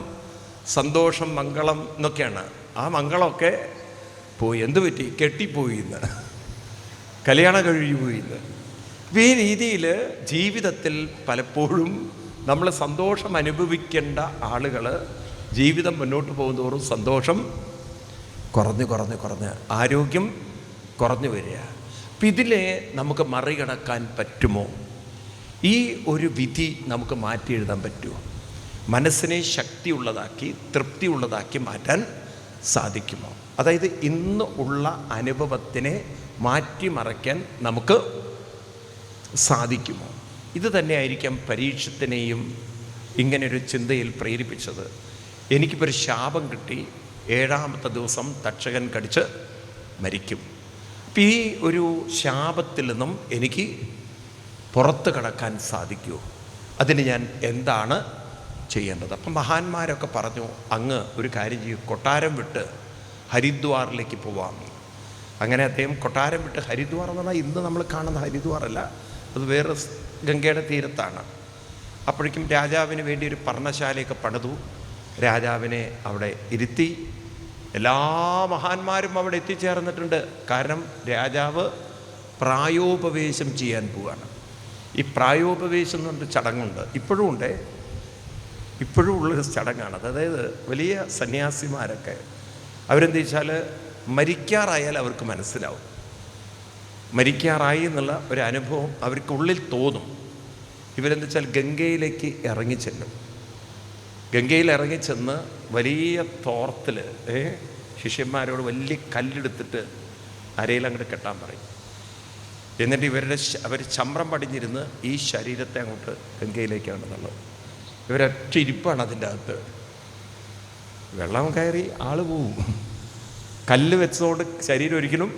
Speaker 1: സന്തോഷം, മംഗളം എന്നൊക്കെയാണ്. ആ മംഗളമൊക്കെ പോയി. എന്ത് പറ്റി? കെട്ടിപ്പോയി എന്ന്, കല്യാണം കഴിഞ്ഞു പോയി എന്ന്. ഈ രീതിയിൽ ജീവിതത്തിൽ പലപ്പോഴും നമ്മൾ സന്തോഷം അനുഭവിക്കേണ്ട ആളുകൾ ജീവിതം മുന്നോട്ട് പോകുന്തോറും സന്തോഷം കുറഞ്ഞ് ആരോഗ്യം കുറഞ്ഞു വരിക. അപ്പം ഇതിലെ നമുക്ക് മറികടക്കാൻ പറ്റുമോ? ഈ ഒരു വിധി നമുക്ക് മാറ്റി എഴുതാൻ പറ്റുമോ? മനസ്സിനെ ശക്തിയുള്ളതാക്കി, തൃപ്തിയുള്ളതാക്കി മാറ്റാൻ സാധിക്കുമോ? അതായത് ഇന്ന് ഉള്ള അനുഭവത്തിനെ മാറ്റിമറിക്കാൻ നമുക്ക് സാധിക്കുമോ? ഇത് തന്നെയായിരിക്കാം പരീക്ഷത്തിനെയും ഇങ്ങനൊരു ചിന്തയിൽ പ്രേരിപ്പിച്ചത്. എനിക്കിപ്പോൾ ഒരു ശാപം കിട്ടി, 7ാമത്തെ ദിവസം തക്ഷകൻ കടിച്ച് മരിക്കും. അപ്പം ഈ ഒരു ശാപത്തിൽ നിന്നും എനിക്ക് പുറത്ത് കടക്കാൻ സാധിക്കുമോ? അതിന് ഞാൻ എന്താണ് ചെയ്യേണ്ടത്? അപ്പം മഹാന്മാരൊക്കെ പറഞ്ഞു, അങ്ങ് ഒരു കാര്യം ചെയ്യും, കൊട്ടാരം വിട്ട് ഹരിദ്വാറിലേക്ക് പോവാം. അങ്ങനെ അദ്ദേഹം കൊട്ടാരം വിട്ട്, ഹരിദ്വാർ എന്ന് പറഞ്ഞാൽ ഇന്ന് നമ്മൾ കാണുന്ന ഹരിദ്വാറല്ല, അത് വേറെ ഗംഗയുടെ തീരത്താണ്. അപ്പോഴേക്കും രാജാവിന് വേണ്ടി ഒരു പർണശാലയൊക്കെ പണിതു, രാജാവിനെ അവിടെ ഇരുത്തി. എല്ലാ മഹാന്മാരും അവിടെ എത്തിച്ചേർന്നിട്ടുണ്ട്. കാരണം രാജാവ് പ്രായോപവേശം ചെയ്യാൻ പോവുകയാണ്. ഈ പ്രായോപവേശം എന്ന് പറഞ്ഞൊരു ചടങ്ങുണ്ട്, ഇപ്പോഴും ഉണ്ട്, ഇപ്പോഴും ഉള്ളൊരു ചടങ്ങാണ്. അതായത് വലിയ സന്യാസിമാരൊക്കെ അവരെന്താ വെച്ചാൽ മരിക്കാറായാൽ അവർക്ക് മനസ്സിലാവും, മരിക്കാറായി എന്നുള്ള ഒരു അനുഭവം അവർക്കുള്ളിൽ തോന്നും. ഇവരെന്താ വെച്ചാൽ ഗംഗയിലേക്ക് ഇറങ്ങിച്ചെല്ലും. ഗംഗയിൽ ഇറങ്ങിച്ചെന്ന് വലിയ തോർത്തിൽ ശിഷ്യന്മാരോട് വലിയ കല്ലെടുത്തിട്ട് അരയിൽ അങ്ങോട്ട് കെട്ടാൻ പറയും. എന്നിട്ട് അവർ ചമ്രം പടിഞ്ഞിരുന്ന് ഈ ശരീരത്തെ അങ്ങോട്ട് ഗംഗയിലേക്കാണ് എന്നുള്ളത്. ഇവരൊറ്റ ഇരിപ്പാണ് അതിൻ്റെ അകത്ത്. വെള്ളം കയറി ആൾ പോവും. കല്ല് വെച്ചതുകൊണ്ട് ശരീരം ഒരിക്കലും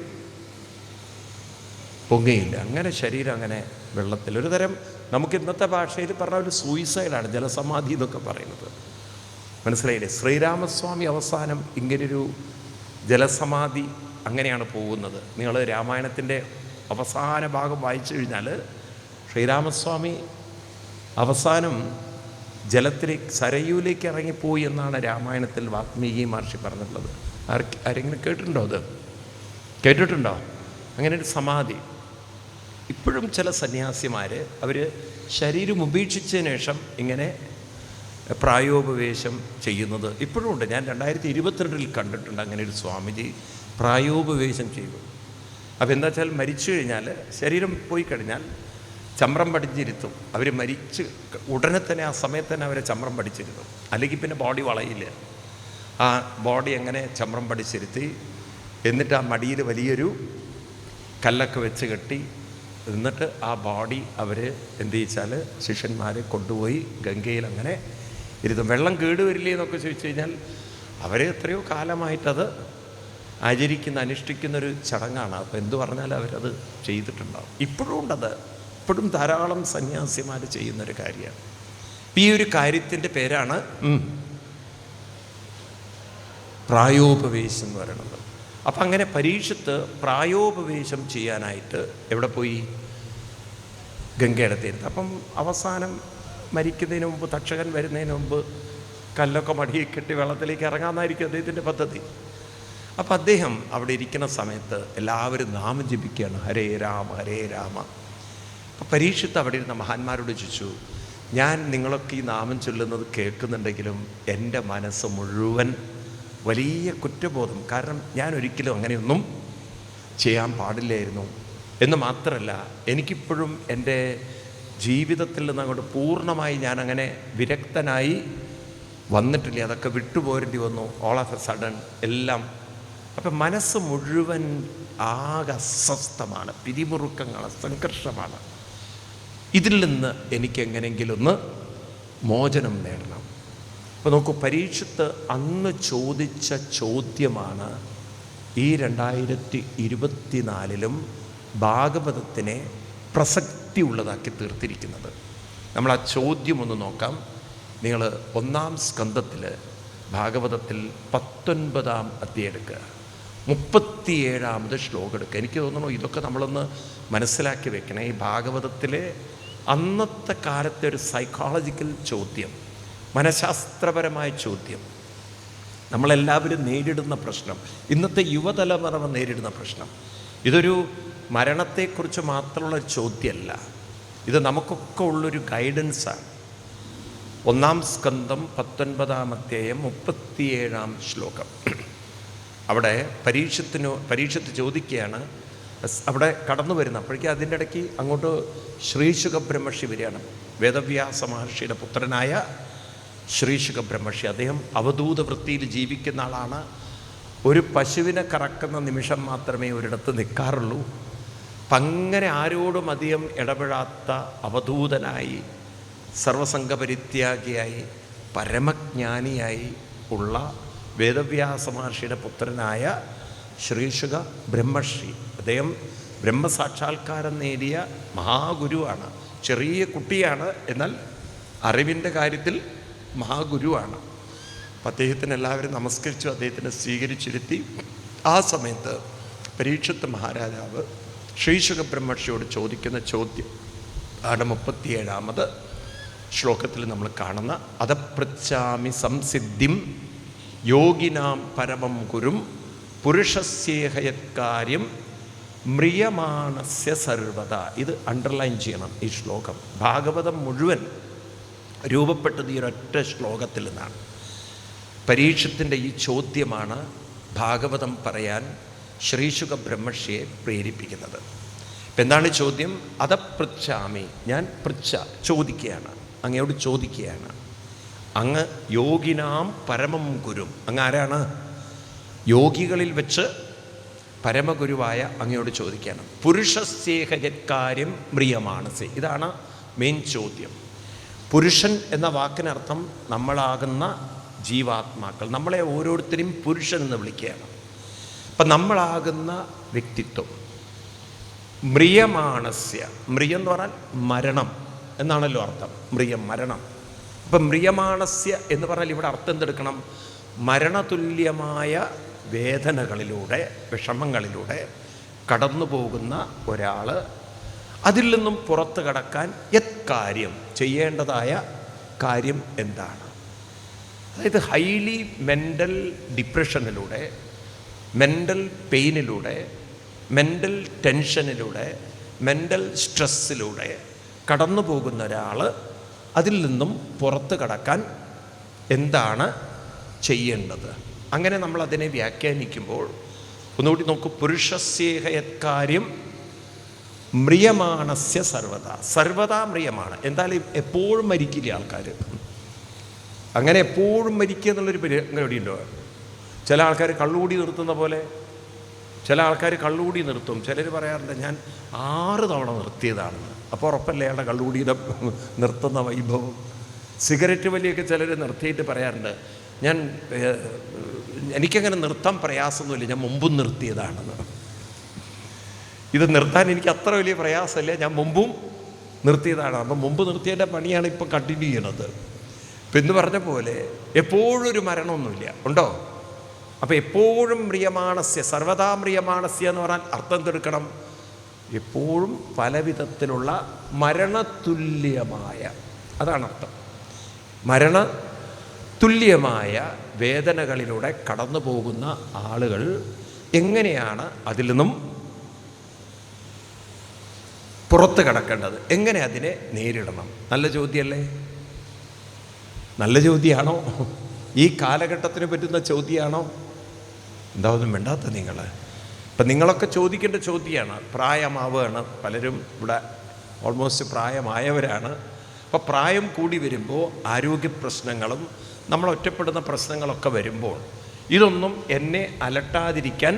Speaker 1: പൊങ്ങയില്ല. അങ്ങനെ ശരീരം അങ്ങനെ വെള്ളത്തിൽ ഒരു തരം, നമുക്ക് ഇന്നത്തെ ഭാഷയിൽ പറഞ്ഞ ഒരു സൂയിസൈഡാണ് ജലസമാധി എന്നൊക്കെ പറയുന്നത്. മനസ്സിലായില്ലേ? ശ്രീരാമസ്വാമി അവസാനം ഇങ്ങനൊരു ജലസമാധി അങ്ങനെയാണ് പോകുന്നത്. നിങ്ങൾ രാമായണത്തിൻ്റെ അവസാന ഭാഗം വായിച്ചു കഴിഞ്ഞാൽ ശ്രീരാമസ്വാമി അവസാനം ജലത്തിലേക്ക്, സരയൂലേക്ക് ഇറങ്ങിപ്പോയി എന്നാണ് രാമായണത്തിൽ വാൽമീകി മഹർഷി പറഞ്ഞിട്ടുള്ളത്. ആരെങ്കിലും കേട്ടിട്ടുണ്ടോ? അത് കേട്ടിട്ടുണ്ടോ? അങ്ങനെ ഒരു സമാധി. ഇപ്പോഴും ചില സന്യാസിമാർ അവർ ശരീരം ഉപേക്ഷിച്ചതിന് ശേഷം ഇങ്ങനെ പ്രായോപവേശം ചെയ്യുന്നത് ഇപ്പോഴും ഉണ്ട്. ഞാൻ 2022 കണ്ടിട്ടുണ്ട് അങ്ങനെ ഒരു സ്വാമിജി പ്രായോപവേശം ചെയ്തു. അപ്പോൾ എന്താ വെച്ചാൽ മരിച്ചു കഴിഞ്ഞാൽ, ശരീരം പോയി കഴിഞ്ഞാൽ ചമ്രം പഠിച്ചിരുത്തും. അവർ മരിച്ച് ഉടനെ തന്നെ ആ സമയത്ത് തന്നെ അവരെ ചമ്രം പഠിച്ചിരുത്തും. അല്ലെങ്കിൽ പിന്നെ ബോഡി വളയില്ല. ആ ബോഡി എങ്ങനെ ചമ്രം പഠിച്ചിരുത്തി, എന്നിട്ട് ആ മടിയിൽ വലിയൊരു കല്ലൊക്കെ വെച്ച് കെട്ടി, എന്നിട്ട് ആ ബോഡി അവർ എന്ത് ചെയ്യിച്ചാൽ ശിഷ്യന്മാർ കൊണ്ടുപോയി ഗംഗയിൽ അങ്ങനെ ഇരുത്തും. വെള്ളം കേടുവരില്ലേ എന്നൊക്കെ ചോദിച്ചു കഴിഞ്ഞാൽ അവർ എത്രയോ കാലമായിട്ടത് അനുഷ്ഠിക്കുന്നൊരു ചടങ്ങാണ്. അപ്പോൾ എന്തു പറഞ്ഞാൽ അവരത് ചെയ്തിട്ടുണ്ടാവും. ഇപ്പോഴും ഉണ്ടത്. ഇപ്പോഴും ധാരാളം സന്യാസിമാർ ചെയ്യുന്നൊരു കാര്യമാണ്. ഈ ഒരു കാര്യത്തിൻ്റെ പേരാണ് പ്രായോപവേശം എന്ന് പറയുന്നത്. അപ്പം അങ്ങനെ പരീക്ഷത്ത് പ്രായോപവേശം ചെയ്യാനായിട്ട് എവിടെ പോയി? ഗംഗയുടെ തീരത്ത്. അപ്പം അവസാനം മരിക്കുന്നതിന് മുമ്പ്, തക്ഷകൻ വരുന്നതിന് മുമ്പ് കല്ലൊക്കെ മടിയിൽ കെട്ടി വെള്ളത്തിലേക്ക് ഇറങ്ങാമെന്നായിരിക്കും അദ്ദേഹത്തിൻ്റെ പദ്ധതി. അപ്പം അദ്ദേഹം അവിടെ ഇരിക്കുന്ന സമയത്ത് എല്ലാവരും നാമം ജപിക്കുകയാണ്, ഹരേ രാമ ഹരേ രാമ. അപ്പം പരീക്ഷത്ത് അവിടെ ഇരുന്ന മഹാന്മാരോട് ചോദിച്ചു, ഞാൻ നിങ്ങളൊക്കെ ഈ നാമം ചൊല്ലുന്നത് കേൾക്കുന്നുണ്ടെങ്കിലും എൻ്റെ മനസ്സ് മുഴുവൻ വലിയ കുറ്റബോധം. കാരണം ഞാൻ ഒരിക്കലും അങ്ങനെയൊന്നും ചെയ്യാൻ പാടില്ലായിരുന്നു എന്ന് മാത്രമല്ല, എനിക്കിപ്പോഴും എൻ്റെ ജീവിതത്തിൽ നിന്ന് അങ്ങോട്ട് പൂർണ്ണമായി ഞാനങ്ങനെ വിരക്തനായി വന്നിട്ടില്ല. അതൊക്കെ വിട്ടുപോരേണ്ടി വന്നു ഓൾ ഓഫ് എ സഡൻ എല്ലാം. അപ്പം മനസ്സ് മുഴുവൻ ആകെ അസ്വസ്ഥമാണ്, പിരിമുറുക്കങ്ങളാണ്, സംഘർഷമാണ്. ഇതിൽ നിന്ന് എനിക്കെങ്ങനെയെങ്കിലും ഒന്ന് മോചനം നേടണം. അപ്പോൾ നോക്കൂ, പരീക്ഷത്ത് അന്ന് ചോദിച്ച ചോദ്യമാണ് ഈ 2024 ഭാഗവതത്തിനെ പ്രസക്തി ഉള്ളതാക്കി തീർത്തിരിക്കുന്നത്. നമ്മൾ ആ ചോദ്യം ഒന്ന് നോക്കാം. നിങ്ങൾ 1-ാം സ്കന്ധത്തിൽ ഭാഗവതത്തിൽ 19-ാം അധ്യായം എടുക്കുക, 37-ാമത് ശ്ലോകം എടുക്കുക. എനിക്ക് തോന്നുന്നു ഇതൊക്കെ നമ്മളൊന്ന് മനസ്സിലാക്കി വെക്കണേ. ഈ ഭാഗവതത്തിലെ അന്നത്തെ കാലത്തെ ഒരു സൈക്കോളജിക്കൽ ചോദ്യം, മനഃശാസ്ത്രപരമായ ചോദ്യം, നമ്മളെല്ലാവരും നേരിടുന്ന പ്രശ്നം, ഇന്നത്തെ യുവതലമുറ നേരിടുന്ന പ്രശ്നം. ഇതൊരു മരണത്തെക്കുറിച്ച് മാത്രമുള്ള ചോദ്യമല്ല, ഇത് നമുക്കൊക്കെ ഉള്ളൊരു ഗൈഡൻസാണ്. 1-ാം സ്കന്ധം 19-ാം അധ്യായം 37-ാം ശ്ലോകം. അവിടെ പരീക്ഷത്ത് ചോദിക്കുകയാണ്, അവിടെ കടന്നു വരുന്ന അപ്പോഴേക്കും അതിൻ്റെ ഇടയ്ക്ക് അങ്ങോട്ട് ശ്രീശുക ബ്രഹ്മർഷി വരികയാണ്. വേദവ്യാസ മഹർഷിയുടെ പുത്രനായ ശ്രീശുക ബ്രഹ്മർഷി. അദ്ദേഹം അവധൂത വൃത്തിയിൽ ജീവിക്കുന്ന ആളാണ്. ഒരു പശുവിനെ കറക്കുന്ന നിമിഷം മാത്രമേ ഒരിടത്ത് നിൽക്കാറുള്ളൂ. അപ്പം അങ്ങനെ ആരോടും അധികം ഇടപെടാത്ത അവധൂതനായി, സർവസംഘപരിത്യാഗിയായി, പരമജ്ഞാനിയായി ഉള്ള വേദവ്യാസ മഹർഷിയുടെ പുത്രനായ ശ്രീശുക ബ്രഹ്മർഷി. അദ്ദേഹം ബ്രഹ്മസാക്ഷാത്കാരം നേടിയ മഹാഗുരുവാണ്. ചെറിയ കുട്ടിയാണ്, എന്നാൽ അറിവിൻ്റെ കാര്യത്തിൽ മഹാഗുരുവാണ്. അപ്പം അദ്ദേഹത്തിന് എല്ലാവരും നമസ്കരിച്ചു, അദ്ദേഹത്തിനെ സ്വീകരിച്ചിരുത്തി. ആ സമയത്ത് പരീക്ഷത്ത് മഹാരാജാവ് ശ്രീശുക ബ്രഹ്മർഷിയോട് ചോദിക്കുന്ന ചോദ്യം ആണ് 37-ാമത് ശ്ലോകത്തിൽ നമ്മൾ കാണുന്ന അതപൃച്ഛാമി സംസിദ്ധിം യോഗിനാം പരമം ഗുരും പുരുഷസ്യേഹയത്കാര്യം മ്രിയമാണസ്യ സർവത. ഇത് അണ്ടർലൈൻ ചെയ്യണം. ഈ ശ്ലോകം ഭാഗവതം മുഴുവൻ രൂപപ്പെട്ടത് ഈ ഒരൊറ്റ ശ്ലോകത്തിൽ നിന്നാണ്. പരീക്ഷത്തിൻ്റെ ഈ ചോദ്യമാണ് ഭാഗവതം പറയാൻ ശ്രീശുക ബ്രഹ്മർഷിയെ പ്രേരിപ്പിക്കുന്നത്. ഇപ്പം എന്താണ് ചോദ്യം? അതപൃച്ഛാമി, ഞാൻ ചോദിക്കുകയാണ്, അങ്ങയോട് ചോദിക്കുകയാണ്. അങ്ങ് യോഗിനാം പരമം ഗുരും, അങ്ങ് ആരാണ്? യോഗികളിൽ വെച്ച് പരമഗുരുവായ അങ്ങയോട് ചോദിക്കുകയാണ്. പുരുഷസ്യേഹയത്കാര്യം മ്രിയമാണസേ, ഇതാണ് മെയിൻ ചോദ്യം. പുരുഷൻ എന്ന വാക്കിനർത്ഥം നമ്മളാകുന്ന ജീവാത്മാക്കൾ, നമ്മളെ ഓരോരുത്തരെയും പുരുഷൻ എന്ന് വിളിക്കുകയാണ്. അപ്പം നമ്മളാകുന്ന വ്യക്തിത്വം മ്രിയമാണസ്യ, മ്രിയം എന്ന് പറഞ്ഞാൽ മരണം എന്നാണല്ലോ അർത്ഥം. മ്രിയം മരണം. അപ്പം മ്രിയമാണസ്യ എന്ന് പറഞ്ഞാൽ ഇവിടെ അർത്ഥം എന്തെടുക്കണം? മരണതുല്യമായ വേദനകളിലൂടെ, വിഷമങ്ങളിലൂടെ കടന്നു പോകുന്ന ഒരാൾ, അതിൽ നിന്നും പുറത്ത് കടക്കാൻ കാര്യം ചെയ്യേണ്ടതായ കാര്യം എന്താണ്? അതായത് ഹൈലി മെൻ്റൽ ഡിപ്രഷനിലൂടെ, മെൻ്റൽ പെയിനിലൂടെ, മെൻ്റൽ ടെൻഷനിലൂടെ, മെൻ്റൽ സ്ട്രെസ്സിലൂടെ കടന്നു പോകുന്ന ഒരാൾ അതിൽ നിന്നും പുറത്ത് കടക്കാൻ എന്താണ് ചെയ്യേണ്ടത്? അങ്ങനെ നമ്മൾ അതിനെ വ്യാഖ്യാനിക്കുമ്പോൾ ഒന്നുകൂടി നോക്കൂ. പുരുഷസ്യേഹയത്കാര്യം മ്രിയമാണസ്യ സർവതാ മ്രിയമാണ്. എന്തായാലും എപ്പോഴും മരിക്കില്ല ആൾക്കാർ. അങ്ങനെ എപ്പോഴും മരിക്കുക എന്നുള്ളൊരു പരിപാടിയുണ്ടോ? ചില ആൾക്കാർ കള്ളുകൂടി നിർത്തുന്ന പോലെ ചില ആൾക്കാർ കള്ളുകൂടി നിർത്തും. ചിലർ പറയാറുണ്ട് ഞാൻ 6 തവണ നിർത്തിയതാണെന്ന്. അപ്പോൾ ഉറപ്പല്ലേ അയാളുടെ കള്ളുകൂടിയുടെ നിർത്തുന്ന വൈഭവം. സിഗരറ്റ് വലിയൊക്കെ ചിലർ നിർത്തിയിട്ട് പറയാറുണ്ട് എനിക്കങ്ങനെ നിർത്താൻ പ്രയാസമൊന്നുമില്ല, ഞാൻ മുമ്പും നിർത്തിയതാണെന്ന്. ഇത് നിർത്താൻ എനിക്ക് അത്ര വലിയ പ്രയാസമല്ല, ഞാൻ മുമ്പും നിർത്തിയതാണ്. അപ്പം മുമ്പ് നിർത്തിയതിൻ്റെ പണിയാണ് ഇപ്പം കണ്ടിന്യൂ ചെയ്യണത്. ഇപ്പം എന്ന് പറഞ്ഞ പോലെ എപ്പോഴും ഒരു മരണമൊന്നുമില്ല, ഉണ്ടോ? അപ്പം എപ്പോഴും മ്രിയമാണസ്യ സർവതാ മ്രിയമാണസ്യ എന്ന് പറഞ്ഞാൽ അർത്ഥം എന്തെടുക്കണം? എപ്പോഴും പലവിധത്തിലുള്ള മരണതുല്യമായ, അതാണ് അർത്ഥം. മരണതുല്യമായ വേദനകളിലൂടെ കടന്നു പോകുന്ന ആളുകൾ എങ്ങനെയാണ് അതിൽ നിന്നും പുറത്ത് കടക്കേണ്ടത്? എങ്ങനെ അതിനെ നേരിടണം? നല്ല ചോദ്യമല്ലേ? നല്ല ചോദ്യമാണോ? ഈ കാലഘട്ടത്തിന് പറ്റുന്ന ചോദ്യമാണോ? എന്താ ഒന്നും വേണ്ടാത്ത നിങ്ങൾ? ഇപ്പം നിങ്ങളൊക്കെ ചോദിക്കേണ്ട ചോദ്യമാണ്. പ്രായമാവുകയാണ്, പലരും ഇവിടെ ഓൾമോസ്റ്റ് പ്രായമായവരാണ്. അപ്പോൾ പ്രായം കൂടി വരുമ്പോൾ ആരോഗ്യ പ്രശ്നങ്ങളും നമ്മൾ ഒറ്റപ്പെടുന്ന പ്രശ്നങ്ങളൊക്കെ വരുമ്പോൾ ഇതൊന്നും എന്നെ അലട്ടാതിരിക്കാൻ,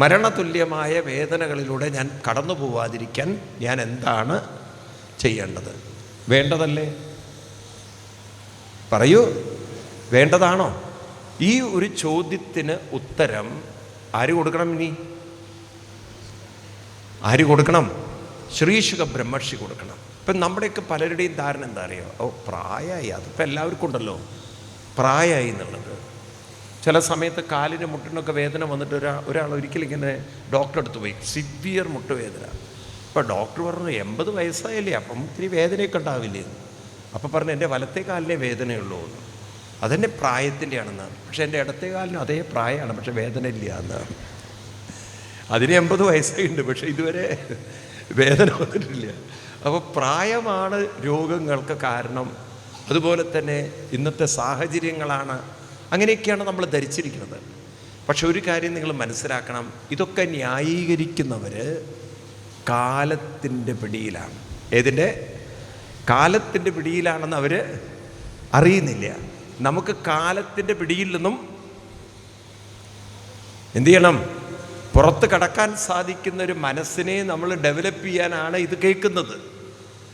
Speaker 1: മരണതുല്യമായ വേദനകളിലൂടെ ഞാൻ കടന്നു പോവാതിരിക്കാൻ ഞാൻ എന്താണ് ചെയ്യേണ്ടത്? വേണ്ടതല്ലേ? പറയൂ, വേണ്ടതാണോ? ഈ ഒരു ചോദ്യത്തിന് ഉത്തരം ആര് കൊടുക്കണം? ഇനി ആര് കൊടുക്കണം? ശ്രീശുക ബ്രഹ്മർഷി കൊടുക്കണം. ഇപ്പം നമ്മുടെയൊക്കെ പലരുടെയും ധാരണ എന്താ അറിയോ? പ്രായമായി, അതിപ്പോൾ എല്ലാവർക്കും ഉണ്ടല്ലോ പ്രായമായി എന്നുള്ളത്. ചില സമയത്ത് കാലിന് മുട്ടിനൊക്കെ വേദന വന്നിട്ട് ഒരാൾ ഒരിക്കലും ഇങ്ങനെ ഡോക്ടറെ അടുത്ത് പോയി, സിവിയർ മുട്ടുവേദന. അപ്പോൾ ഡോക്ടർ പറഞ്ഞു 80 വയസ്സായില്ലേ, അപ്പം ഇത്തിരി വേദനയൊക്കെ ഉണ്ടാവില്ലേ? അപ്പം പറഞ്ഞു എൻ്റെ വലത്തെ കാലിനെ വേദനയുള്ളൂ എന്ന്. അതെൻ്റെ പ്രായത്തിൻ്റെ ആണെന്ന്. പക്ഷെ എൻ്റെ ഇടത്തെ കാലിനും അതേ പ്രായമാണ്, പക്ഷെ വേദന ഇല്ല എന്ന്. അതിന് 80 വയസ്സായിട്ടുണ്ട്, പക്ഷെ ഇതുവരെ വേദന വന്നിട്ടില്ല. അപ്പോൾ പ്രായമാണ് രോഗങ്ങൾക്ക് കാരണം. അതുപോലെ തന്നെ ഇന്നത്തെ സാഹചര്യങ്ങളാണ്, അങ്ങനെയൊക്കെയാണ് നമ്മൾ ധരിച്ചിരിക്കുന്നത്. പക്ഷെ ഒരു കാര്യം നിങ്ങൾ മനസ്സിലാക്കണം, ഇതൊക്കെ ന്യായീകരിക്കുന്നവർ കാലത്തിൻ്റെ പിടിയിലാണ്. ഏതിൻ്റെ? കാലത്തിൻ്റെ പിടിയിലാണെന്ന് അവർ അറിയുന്നില്ല. നമുക്ക് കാലത്തിൻ്റെ പിടിയിൽ നിന്നും എന്തു ചെയ്യണം? പുറത്ത് കടക്കാൻ സാധിക്കുന്ന ഒരു മനസ്സിനെ നമ്മൾ ഡെവലപ്പ് ചെയ്യാനാണ് ഇത് കേൾക്കുന്നത്.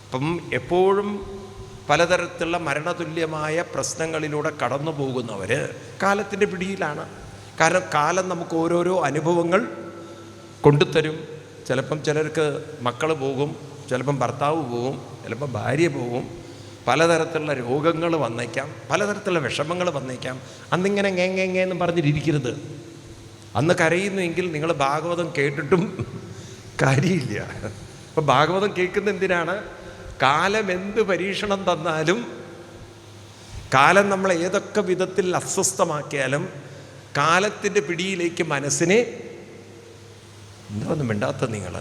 Speaker 1: അപ്പം എപ്പോഴും പലതരത്തിലുള്ള മരണതുല്യമായ പ്രശ്നങ്ങളിലൂടെ കടന്നു പോകുന്നവർ കാലത്തിൻ്റെ പിടിയിലാണ്. കാരണം കാലം നമുക്ക് ഓരോരോ അനുഭവങ്ങൾ കൊണ്ടുതരും. ചിലപ്പം ചിലർക്ക് മക്കൾ പോകും, ചിലപ്പം ഭർത്താവ് പോകും, ചിലപ്പം ഭാര്യ പോകും. പലതരത്തിലുള്ള രോഗങ്ങൾ വന്നേക്കാം, പലതരത്തിലുള്ള വിഷമങ്ങൾ വന്നേക്കാം. അന്നിങ്ങനെ എന്നും പറഞ്ഞിരിക്കരുത്. അന്ന് കരയുന്നുവെങ്കിൽ നിങ്ങൾ ഭാഗവതം കേട്ടിട്ടും കാര്യമില്ല. അപ്പം ഭാഗവതം കേൾക്കുന്ന എന്തിനാണ്? കാലം എന്ത് പരീക്ഷണം തന്നാലും, കാലം നമ്മളെ ഏതൊക്കെ വിധത്തിൽ അസ്വസ്ഥമാക്കിയാലും കാലത്തിൻ്റെ പിടിയിലേക്ക് മനസ്സിനെ എന്താണെന്നും മിണ്ടാത്ത നിങ്ങൾ.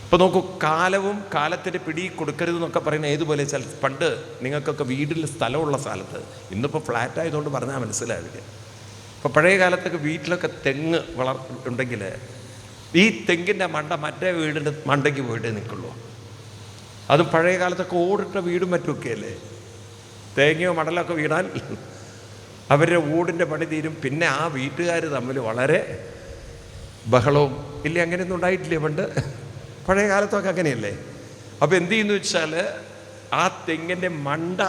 Speaker 1: ഇപ്പോൾ നോക്കൂ, കാലവും കാലത്തിൻ്റെ പിടി കൊടുക്കരുതെന്നൊക്കെ പറയുന്നത് ഏതുപോലെ? പണ്ട് നിങ്ങൾക്കൊക്കെ വീട്ടിൽ സ്ഥലമുള്ള സ്ഥലത്ത്, ഇന്നിപ്പോൾ ഫ്ലാറ്റ് ആയതുകൊണ്ട് പറഞ്ഞാൽ മനസ്സിലാവില്ല. ഇപ്പോൾ പഴയ കാലത്തൊക്കെ വീട്ടിലൊക്കെ തെങ്ങ് ഉണ്ടെങ്കിൽ ഈ തെങ്ങിൻ്റെ മണ്ട മറ്റേ വീടിൻ്റെ മണ്ടയ്ക്ക് പോയിട്ടേ നിൽക്കുള്ളൂ. അതും പഴയ കാലത്തൊക്കെ ഓടിട്ട വീടും മറ്റുമൊക്കെ അല്ലേ. തേങ്ങയോ മടലൊക്കെ വീണാൽ അവരുടെ ഓടിൻ്റെ പണി തീരും. പിന്നെ ആ വീട്ടുകാർ തമ്മിൽ വളരെ ബഹളവും ഇല്ല. അങ്ങനെയൊന്നും ഉണ്ടായിട്ടില്ലേ പണ്ട്? പഴയ കാലത്തൊക്കെ അങ്ങനെയല്ലേ. അപ്പോൾ എന്ത് ചെയ്യുന്നു വെച്ചാൽ ആ തെങ്ങിൻ്റെ മണ്ട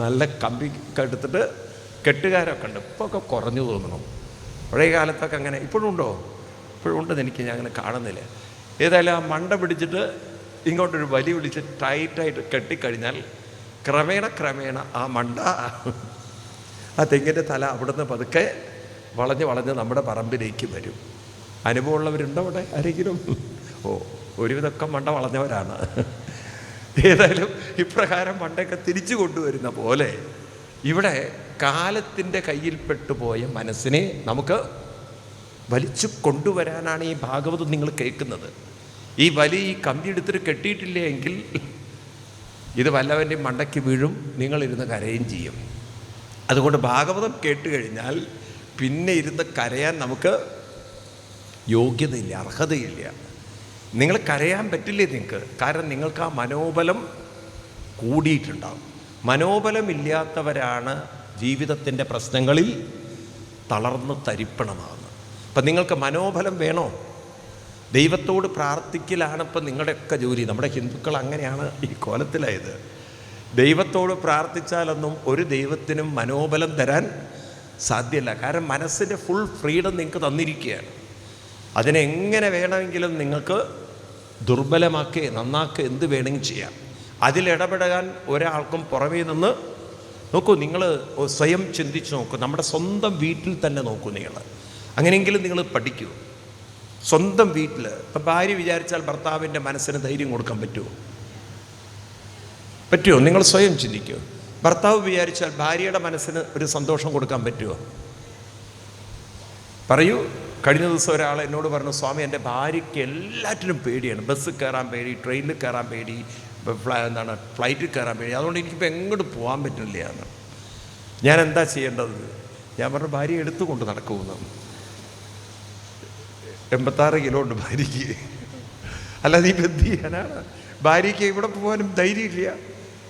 Speaker 1: നല്ല കമ്പി എടുത്തിട്ട് കെട്ടുകാരൊക്കെ ഉണ്ട്. ഇപ്പോൾ ഒക്കെ കുറഞ്ഞു തോന്നണം. പഴയ കാലത്തൊക്കെ അങ്ങനെ ഇപ്പോഴും ഉണ്ടോ? ഇപ്പോഴും ഉണ്ടെന്ന് എനിക്ക് ഞാൻ അങ്ങനെ കാണുന്നില്ല. ഏതായാലും ആ മണ്ട പിടിച്ചിട്ട് ഇങ്ങോട്ടൊരു വലി പിടിച്ച് ടൈറ്റായിട്ട് കെട്ടിക്കഴിഞ്ഞാൽ ക്രമേണ ആ മണ്ട, ആ തെങ്ങിൻ്റെ തല അവിടുന്ന് പതുക്കെ വളഞ്ഞ് നമ്മുടെ പറമ്പിലേക്ക് വരും. അനുഭവമുള്ളവരുണ്ടോ അവിടെ ആരെങ്കിലും? ഒരുവിധമൊക്കെ മണ്ട വളഞ്ഞവരാണ്. ഏതായാലും ഇപ്രകാരം മണ്ടയൊക്കെ തിരിച്ചു കൊണ്ടുവരുന്ന പോലെ ഇവിടെ കാലത്തിൻ്റെ കയ്യിൽപ്പെട്ടുപോയ മനസ്സിനെ നമുക്ക് വലിച്ചു കൊണ്ടുവരാനാണ് ഈ ഭാഗവതം നിങ്ങൾ കേൾക്കുന്നത്. ഈ വലി ഈ കമ്പി എടുത്തിട്ട് കെട്ടിയിട്ടില്ല എങ്കിൽ ഇത് വല്ലവൻ്റെയും മണ്ടയ്ക്ക് വീഴും, നിങ്ങളിരുന്ന് കരയും ചെയ്യും. അതുകൊണ്ട് ഭാഗവതം കേട്ട് കഴിഞ്ഞാൽ പിന്നെ ഇരുന്ന് കരയാൻ നമുക്ക് യോഗ്യതയില്ല, അർഹതയില്ല. നിങ്ങൾ കരയാൻ പറ്റില്ലേ നിങ്ങൾക്ക്? കാരണം നിങ്ങൾക്ക് ആ മനോബലം കൂടിയിട്ടുണ്ടാവും. മനോബലമില്ലാത്തവരാണ് ജീവിതത്തിൻ്റെ പ്രശ്നങ്ങളിൽ തളർന്ന് തരിപ്പണമാകുന്നത്. അപ്പം നിങ്ങൾക്ക് മനോബലം വേണോ? ദൈവത്തോട് പ്രാർത്ഥിക്കലാണ് ഇപ്പം നിങ്ങളുടെയൊക്കെ ജോലി. നമ്മുടെ ഹിന്ദുക്കൾ അങ്ങനെയാണ് ഈ കോലത്തിലായത്. ദൈവത്തോട് പ്രാർത്ഥിച്ചാലൊന്നും ഒരു ദൈവത്തിനും മനോബലം തരാൻ സാധ്യമല്ല. കാരണം മനസ്സിൻ്റെ ഫുൾ ഫ്രീഡം നിങ്ങൾക്ക് തന്നിരിക്കുകയാണ്. അതിനെ എങ്ങനെ വേണമെങ്കിലും നിങ്ങൾക്ക് ദുർബലമാക്കി നന്നാക്കി എന്ത് വേണമെങ്കിലും ചെയ്യാം. അതിലിടപെടാൻ ഒരാൾക്കും പുറമേ നിന്ന് നോക്കൂ. നിങ്ങൾ സ്വയം ചിന്തിച്ച് നോക്കൂ. നമ്മുടെ സ്വന്തം വീട്ടിൽ തന്നെ നോക്കൂ നിങ്ങൾ. അങ്ങനെയെങ്കിലും നിങ്ങൾ പഠിക്കൂ. സ്വന്തം വീട്ടിൽ ഇപ്പം ഭാര്യ വിചാരിച്ചാൽ ഭർത്താവിൻ്റെ മനസ്സിന് ധൈര്യം കൊടുക്കാൻ പറ്റുമോ? നിങ്ങൾ സ്വയം ചിന്തിക്കൂ. ഭർത്താവ് വിചാരിച്ചാൽ ഭാര്യയുടെ മനസ്സിന് ഒരു സന്തോഷം കൊടുക്കാൻ പറ്റുമോ? പറയൂ. കഴിഞ്ഞ ദിവസം ഒരാൾ എന്നോട് പറഞ്ഞു, സ്വാമി എൻ്റെ ഭാര്യയ്ക്ക് എല്ലാറ്റിനും പേടിയാണ്. ബസ്സിൽ കയറാൻ പേടി, ട്രെയിനിൽ കയറാൻ പേടി, ഫ്ലൈറ്റിൽ കയറാൻ പേടി. അതുകൊണ്ട് എനിക്കിപ്പോൾ എങ്ങോട്ട് പോകാൻ പറ്റില്ല എന്ന്. ഞാൻ എന്താ ചെയ്യേണ്ടത്? ഞാൻ പറഞ്ഞു, ഭാര്യ എടുത്തുകൊണ്ട് നടക്കുമെന്ന്. 86 കിലോ ഉണ്ട് ഭാര്യയ്ക്ക്. അല്ലാതെ ഈ എന്ത് ചെയ്യാനാണ്? ഭാര്യയ്ക്ക് ഇവിടെ പോകാനും ധൈര്യമില്ല.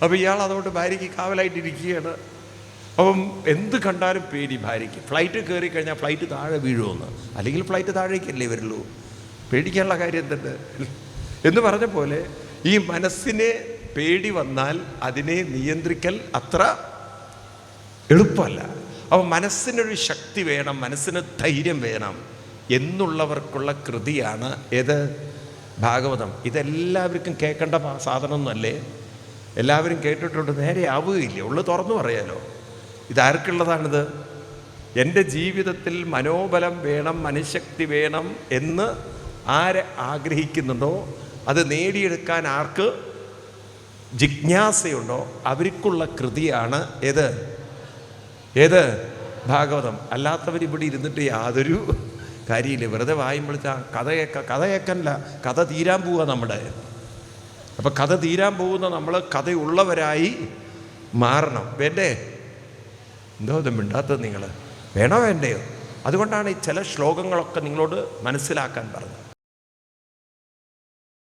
Speaker 1: അപ്പോൾ ഇയാൾ അതുകൊണ്ട് ഭാര്യയ്ക്ക് കാവലായിട്ടിരിക്കുകയാണ്. അപ്പം എന്ത് കണ്ടാലും പേടി ഭാര്യയ്ക്ക്. ഫ്ലൈറ്റ് കയറി കഴിഞ്ഞാൽ ഫ്ലൈറ്റ് താഴെ വീഴുമെന്ന്, അല്ലെങ്കിൽ ഫ്ലൈറ്റ് താഴേക്കല്ലേ വരുള്ളൂ. പേടിക്കാനുള്ള കാര്യം എന്തുണ്ട് എന്ന് പറഞ്ഞ പോലെ ഈ മനസ്സിനെ പേടി വന്നാൽ അതിനെ നിയന്ത്രിക്കൽ അത്ര എളുപ്പമല്ല. അപ്പോൾ മനസ്സിനൊരു ശക്തി വേണം, മനസ്സിന് ധൈര്യം വേണം എന്നുള്ളവർക്കുള്ള കൃതിയാണ് ഏത്? ഭാഗവതം. ഇതെല്ലാവർക്കും കേൾക്കേണ്ട സാധനമൊന്നുമല്ലേ? എല്ലാവരും കേട്ടിട്ടുണ്ട്, നേരെ ആവുകയില്ല. ഉള്ളു തുറന്നു പറയാലോ. ഇതാർക്കുള്ളതാണിത്? എൻ്റെ ജീവിതത്തിൽ മനോബലം വേണം, മനഃശക്തി വേണം എന്ന് ആര് ആഗ്രഹിക്കുന്നുണ്ടോ, അത് നേടിയെടുക്കാൻ ആർക്ക് ജിജ്ഞാസയുണ്ടോ അവർക്കുള്ള കൃതിയാണ് ഏത് ഭാഗവതം. അല്ലാത്തവരിവിടെ ഇരുന്നിട്ട് യാതൊരു കാര്യമില്ല. വെറുതെ വായുമ്പോൾ കഥ കേൾക്കാനല്ല, കഥ തീരാൻ പോവുക നമ്മുടെ. അപ്പം കഥ തീരാൻ പോകുന്ന നമ്മൾ കഥയുള്ളവരായി മാറണം. വേണ്ടേ? എന്തോ അത് മിണ്ടാത്തത് നിങ്ങൾ? വേണോ വേണ്ടയോ? അതുകൊണ്ടാണ് ഈ ചില ശ്ലോകങ്ങളൊക്കെ നിങ്ങളോട് മനസ്സിലാക്കാൻ പറഞ്ഞത്.